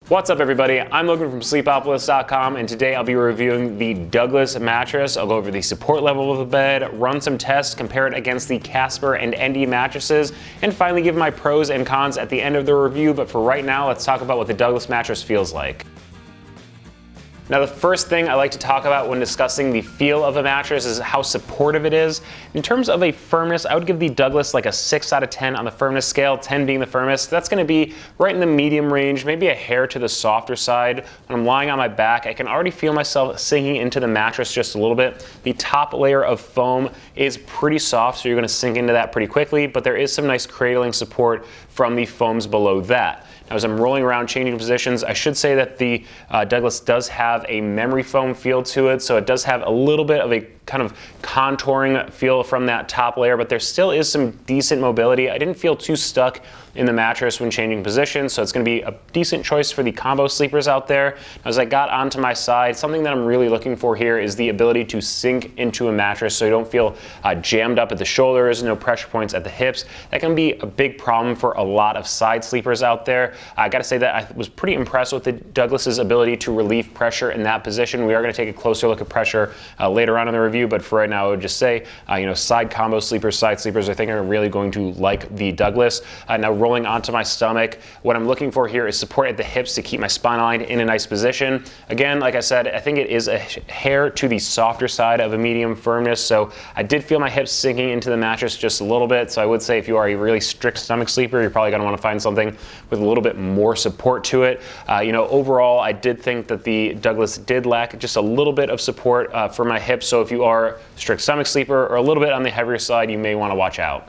What's up everybody, I'm Logan from Sleepopolis.com and today I'll be reviewing the Douglas mattress. I'll go over the support level of the bed, run some tests, compare it against the Casper and Endy mattresses, and finally give my pros and cons at the end of the review. But for right now, let's talk about what the Douglas mattress feels like. Now the first thing I like to talk about when discussing the feel of a mattress is how supportive it is. In terms of a firmness, I would give the Douglas like a 6 out of 10 on the firmness scale, 10 being the firmest. That's going to be right in the medium range, maybe a hair to the softer side. When I'm lying on my back, I can already feel myself sinking into the mattress just a little bit. The top layer of foam is pretty soft, so you're going to sink into that pretty quickly, but there is some nice cradling support from the foams below that. Now, as I'm rolling around changing positions, I should say that the Douglas does have a memory foam feel to it, so it does have a little bit of a kind of contouring feel from that top layer, but there still is some decent mobility. I didn't feel too stuck in the mattress when changing positions, so it's going to be a decent choice for the combo sleepers out there. As I got onto my side, something that I'm really looking for here is the ability to sink into a mattress so you don't feel jammed up at the shoulders, no pressure points at the hips. That can be a big problem for a lot of side sleepers out there. I got to say that I was pretty impressed with the Douglas's ability to relieve pressure in that position. We are going to take a closer look at pressure later on in the review, but for right now I would just say, side combo sleepers, side sleepers, I think are really going to like the Douglas. Now rolling onto my stomach, what I'm looking for here is support at the hips to keep my spine line in a nice position. Again, like I said, I think it is a hair to the softer side of a medium firmness, so I did feel my hips sinking into the mattress just a little bit. So I would say if you are a really strict stomach sleeper, you're probably going to want to find something with a little bit more support to it. Overall, I did think that the Douglas did lack just a little bit of support for my hips, so if you are a strict stomach sleeper or a little bit on the heavier side, you may want to watch out.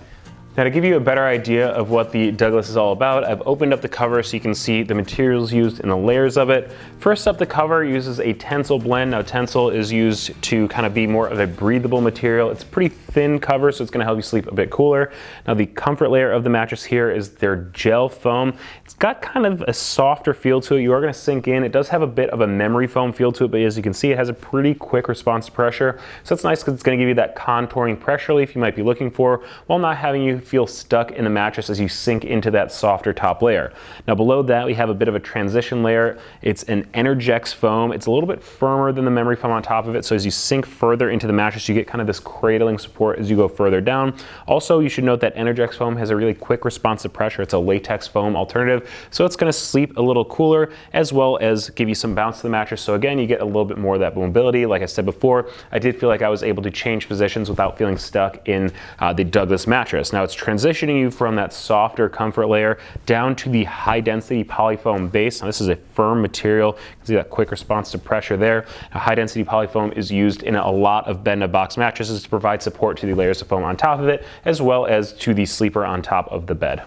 Now to give you a better idea of what the Douglas is all about, I've opened up the cover so you can see the materials used and the layers of it. First up, the cover uses a Tencel blend. Now Tencel is used to kind of be more of a breathable material. It's a pretty thin cover, so it's going to help you sleep a bit cooler. Now the comfort layer of the mattress here is their gel foam. It's got kind of a softer feel to it. You are going to sink in. It does have a bit of a memory foam feel to it, but as you can see, it has a pretty quick response to pressure. So it's nice because it's going to give you that contouring pressure relief you might be looking for while not having you feel stuck in the mattress as you sink into that softer top layer. Now below that, we have a bit of a transition layer. It's an Energex foam. It's a little bit firmer than the memory foam on top of it, so as you sink further into the mattress, you get kind of this cradling support as you go further down. Also, you should note that Energex foam has a really quick response to pressure. It's a latex foam alternative, so it's going to sleep a little cooler as well as give you some bounce to the mattress. So again, you get a little bit more of that mobility. Like I said before, I did feel like I was able to change positions without feeling stuck in the Douglas mattress. Now it's transitioning you from that softer comfort layer down to the high density polyfoam base. Now this is a firm material. You can see that quick response to pressure there. Now, high density polyfoam is used in a lot of bed-in-a-box mattresses to provide support to the layers of foam on top of it, as well as to the sleeper on top of the bed.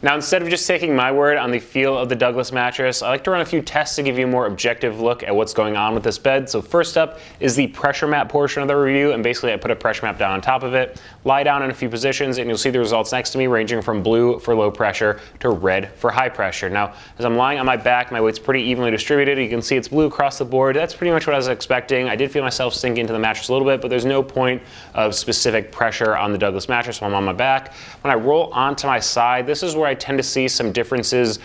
Now, instead of just taking my word on the feel of the Douglas mattress, I like to run a few tests to give you a more objective look at what's going on with this bed. So first up is the pressure map portion of the review, and basically I put a pressure map down on top of it, lie down in a few positions, and you'll see the results next to me ranging from blue for low pressure to red for high pressure. Now, as I'm lying on my back, my weight's pretty evenly distributed. You can see it's blue across the board. That's pretty much what I was expecting. I did feel myself sink into the mattress a little bit, but there's no point of specific pressure on the Douglas mattress while I'm on my back. When I roll onto my side, this is where I tend to see some differences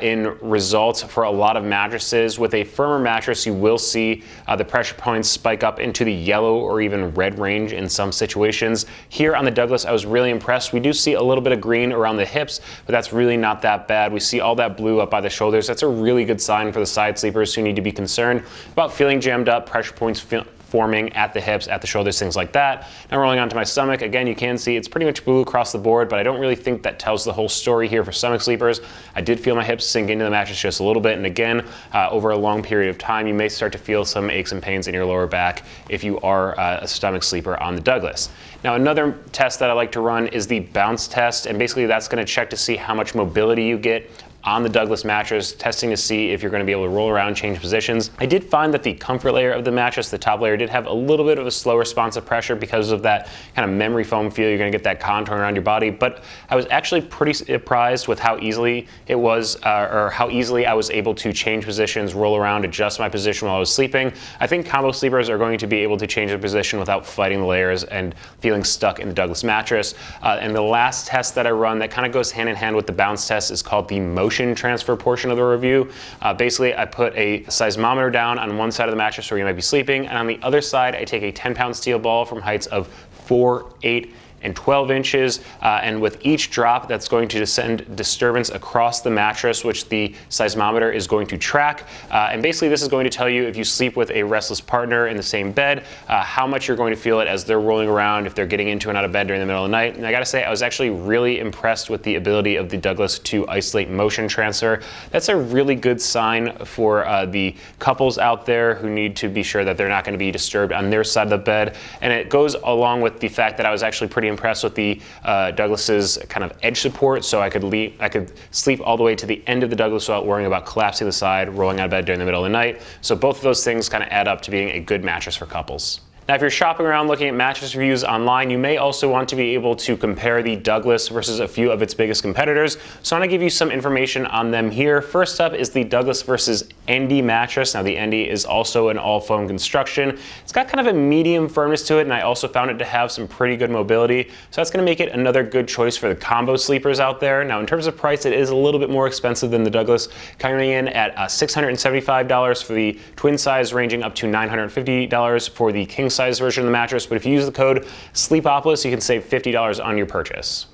in results for a lot of mattresses. With a firmer mattress, you will see the pressure points spike up into the yellow or even red range in some situations. Here on the Douglas, I was really impressed. We do see a little bit of green around the hips, but that's really not that bad. We see all that blue up by the shoulders. That's a really good sign for the side sleepers who need to be concerned about feeling jammed up, pressure points forming at the hips, at the shoulders, things like that. Now rolling onto my stomach, again, you can see it's pretty much blue across the board, but I don't really think that tells the whole story here for stomach sleepers. I did feel my hips sink into the mattress just a little bit, and again, over a long period of time, you may start to feel some aches and pains in your lower back if you are a stomach sleeper on the Douglas. Now another test that I like to run is the bounce test, and basically that's going to check to see how much mobility you get on the Douglas mattress, testing to see if you're going to be able to roll around, change positions. I did find that the comfort layer of the mattress, the top layer, did have a little bit of a slow response to pressure because of that kind of memory foam feel. You're going to get that contour around your body, but I was actually pretty surprised with how easily it was, or how easily I was able to change positions, roll around, adjust my position while I was sleeping. I think combo sleepers are going to be able to change their position without fighting the layers and feeling stuck in the Douglas mattress. And the last test that I run that kind of goes hand in hand with the bounce test is called the motion motion transfer portion of the review. Basically, I put a seismometer down on one side of the mattress where you might be sleeping, and on the other side, I take a 10-pound steel ball from heights of 4, 8, and 12 inches, and with each drop that's going to send disturbance across the mattress, which the seismometer is going to track. And basically this is going to tell you if you sleep with a restless partner in the same bed, how much you're going to feel it as they're rolling around, if they're getting into and out of bed during the middle of the night. And I gotta say, I was actually really impressed with the ability of the Douglas to isolate motion transfer. That's a really good sign for the couples out there who need to be sure that they're not going to be disturbed on their side of the bed. And it goes along with the fact that I was actually pretty impressed with the Douglas's kind of edge support, so I could sleep all the way to the end of the Douglas without worrying about collapsing the side, rolling out of bed during the middle of the night. So both of those things kind of add up to being a good mattress for couples. Now, if you're shopping around looking at mattress reviews online, you may also want to be able to compare the Douglas versus a few of its biggest competitors. So I want to give you some information on them here. First up is the Douglas versus Endy mattress. Now, the Endy is also an all-foam construction. It's got kind of a medium firmness to it, and I also found it to have some pretty good mobility. So that's going to make it another good choice for the combo sleepers out there. Now, in terms of price, it is a little bit more expensive than the Douglas, coming in at $675 for the twin size, ranging up to $950 for the king size version of the mattress. But if you use the code Sleepopolis, you can save $50 on your purchase.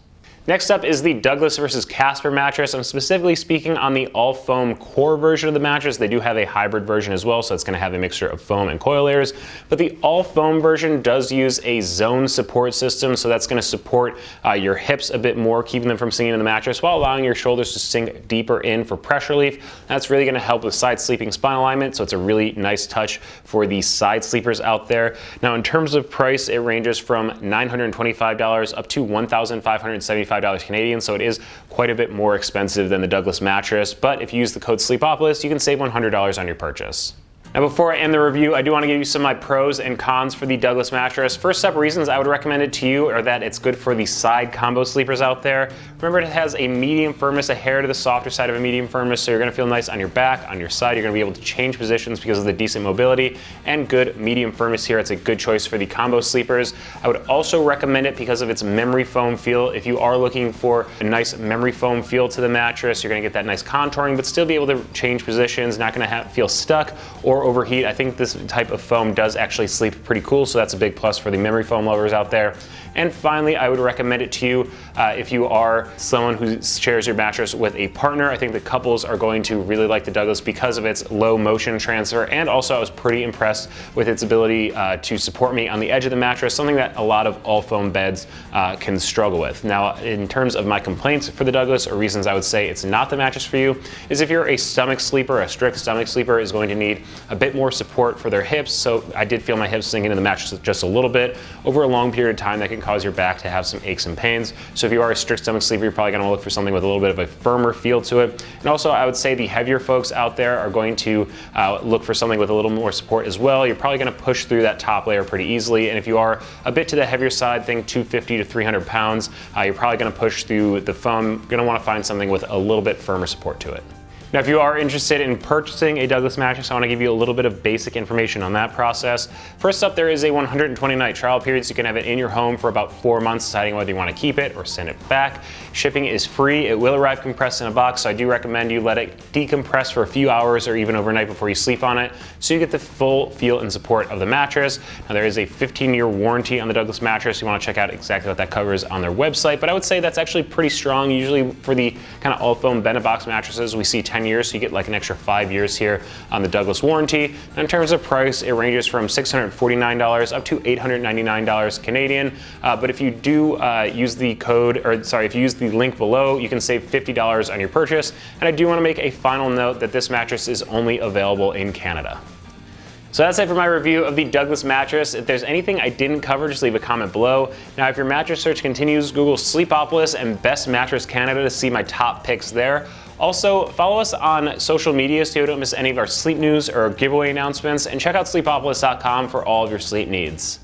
Next up is the Douglas versus Casper mattress. I'm specifically speaking on the all-foam core version of the mattress. They do have a hybrid version as well, so it's going to have a mixture of foam and coil layers. But the all-foam version does use a zone support system, so that's going to support your hips a bit more, keeping them from sinking in the mattress while allowing your shoulders to sink deeper in for pressure relief. That's really going to help with side sleeping spine alignment, so it's a really nice touch for the side sleepers out there. Now, in terms of price, it ranges from $925 up to $1,575 Canadian, so it is quite a bit more expensive than the Douglas mattress. But if you use the code Sleepopolis, you can save $100 on your purchase. Now, before I end the review, I do want to give you some of my pros and cons for the Douglas mattress. First up, reasons I would recommend it to you are that it's good for the side combo sleepers out there. Remember, it has a medium firmness, a hair to the softer side of a medium firmness, so you're going to feel nice on your back, on your side. You're going to be able to change positions because of the decent mobility and good medium firmness here. It's a good choice for the combo sleepers. I would also recommend it because of its memory foam feel. If you are looking for a nice memory foam feel to the mattress, you're going to get that nice contouring, but still be able to change positions, not going to feel stuck or overheat. I think this type of foam does actually sleep pretty cool, so that's a big plus for the memory foam lovers out there. And finally, I would recommend it to you if you are someone who shares your mattress with a partner. I think the couples are going to really like the Douglas because of its low motion transfer, and also I was pretty impressed with its ability to support me on the edge of the mattress, something that a lot of all foam beds can struggle with. Now, in terms of my complaints for the Douglas, or reasons I would say it's not the mattress for you, is if you're a stomach sleeper, a strict stomach sleeper is going to need a bit more support for their hips. So I did feel my hips sinking into the mattress just a little bit over a long period of time. That can cause your back to have some aches and pains. So if you are a strict stomach sleeper, you're probably going to look for something with a little bit of a firmer feel to it. And also, I would say the heavier folks out there are going to look for something with a little more support as well. You're probably going to push through that top layer pretty easily. And if you are a bit to the heavier side, think 250 to 300 pounds, you're probably going to push through the foam. You're going to want to find something with a little bit firmer support to it. Now, if you are interested in purchasing a Douglas mattress, I want to give you a little bit of basic information on that process. First up, there is a 120-night trial period, so you can have it in your home for about 4 months, deciding whether you want to keep it or send it back. Shipping is free. It will arrive compressed in a box, so I do recommend you let it decompress for a few hours or even overnight before you sleep on it, so you get the full feel and support of the mattress. Now, there is a 15-year warranty on the Douglas mattress. You want to check out exactly what that covers on their website, but I would say that's actually pretty strong. Usually for the kind of all-foam bed box mattresses, we see 10 years, so you get like an extra 5 years here on the Douglas warranty. And in terms of price, it ranges from $649 up to $899 Canadian. But if you do use the code, or sorry, if you use the link below, you can save $50 on your purchase. And I do want to make a final note that this mattress is only available in Canada. So that's it for my review of the Douglas mattress. If there's anything I didn't cover, just leave a comment below. Now, if your mattress search continues, Google Sleepopolis and Best Mattress Canada to see my top picks there. Also, follow us on social media so you don't miss any of our sleep news or giveaway announcements, and check out sleepopolis.com for all of your sleep needs.